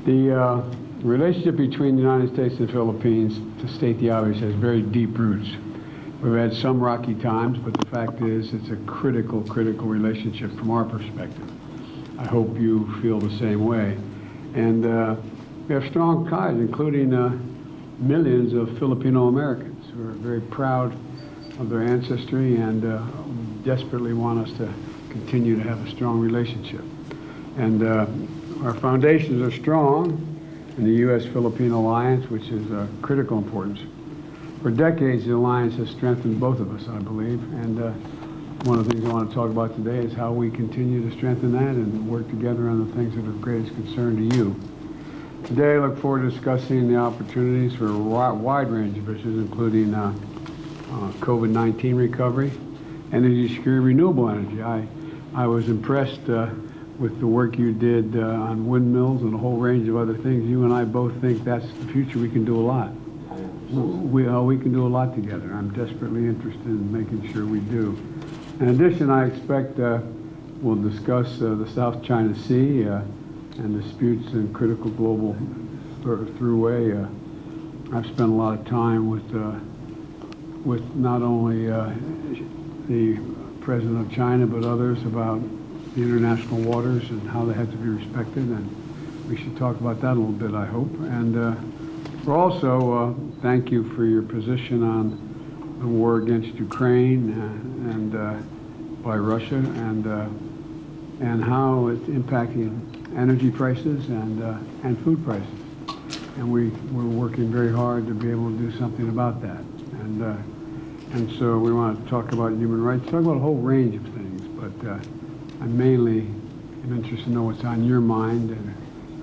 The relationship between the United States and the Philippines, to state the obvious, has very deep roots. We've had some rocky times, but the fact is it's a critical relationship from our perspective. I hope you feel the same way. And we have strong ties, including millions of Filipino Americans who are very proud of their ancestry and desperately want us to continue to have a strong relationship. And our foundations are strong in the U.S.-Philippine alliance, which is of critical importance. For decades, the alliance has strengthened both of us, I believe, and one of the things I want to talk about today is how we continue to strengthen that and work together on the things that are of greatest concern to you. Today, I look forward to discussing the opportunities for a wide range of issues, including COVID-19 recovery, energy security, renewable energy. I was impressed with the work you did on windmills and a whole range of other things. You and I both think that's the future. We can do a lot. We can do a lot together. I'm desperately interested in making sure we do. In addition, I expect we'll discuss the South China Sea and disputes in critical global throughway. I've spent a lot of time with not only the President of China but others about the international waters and how they have to be respected, and we should talk about that a little bit, I hope. And we're also thank you for your position on the war against Ukraine and by Russia and how it's impacting energy prices and food prices. And we're working very hard to be able to do something about that. And so we want to talk about human rights, talk about a whole range of things, but I mainly am interested to know what's on your mind and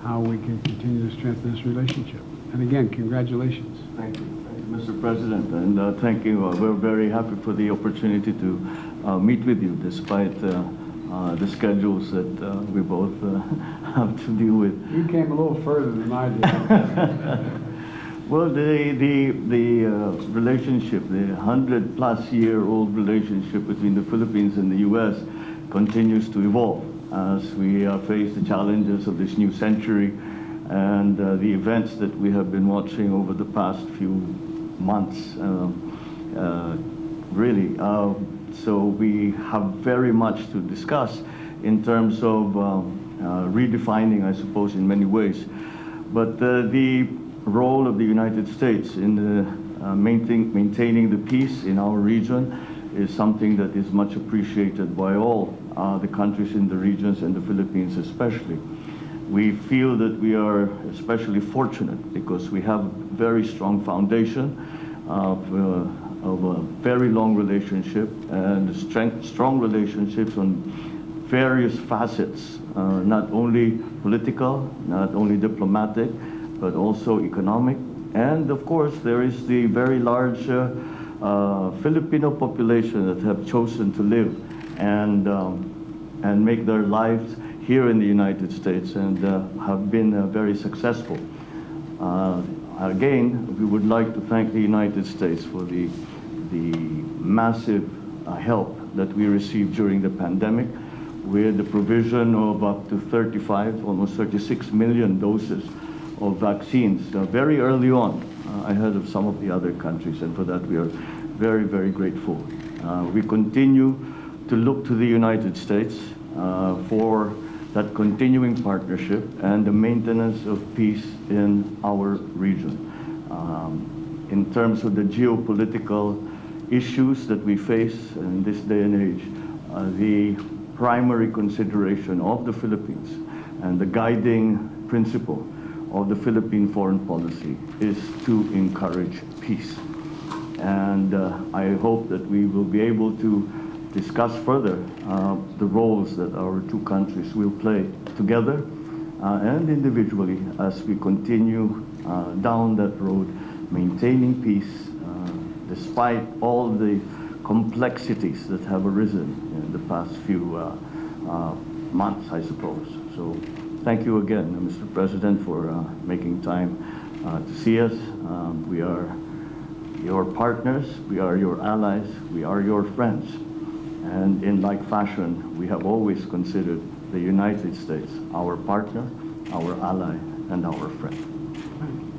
how we can continue to strengthen this relationship. And again, congratulations. Thank you, Mr. President, and thank you. We're very happy for the opportunity to meet with you despite the schedules that we both have to deal with. You came a little further than I did. Well, the relationship, the 100-plus-year-old relationship between the Philippines and the U.S. continues to evolve as we face the challenges of this new century and the events that we have been watching over the past few months, really. So we have very much to discuss in terms of redefining, I suppose, in many ways. But the role of the United States in maintaining the peace in our region is something that is much appreciated by all the countries in the regions and the Philippines especially. We feel that we are especially fortunate because we have a very strong foundation of a very long relationship and strong relationships on various facets, not only political, not only diplomatic, but also economic. And of course, there is the very large Filipino population that have chosen to live and make their lives here in the United States and have been very successful. Again, we would like to thank the United States for the massive help that we received during the pandemic with the provision of up to almost 36 million doses of vaccines very early on, ahead of some of the other countries, and for that we are very, very grateful. We continue to look to the United States for that continuing partnership and the maintenance of peace in our region. In terms of the geopolitical issues that we face in this day and age, the primary consideration of the Philippines and the guiding principle of the Philippine foreign policy is to encourage peace. And I hope that we will be able to discuss further the roles that our two countries will play together and individually as we continue down that road, maintaining peace despite all the complexities that have arisen in the past few months, I suppose. So thank you again, Mr. President, for making time to see us. We are your partners, we are your allies, we are your friends. And in like fashion, we have always considered the United States our partner, our ally, and our friend.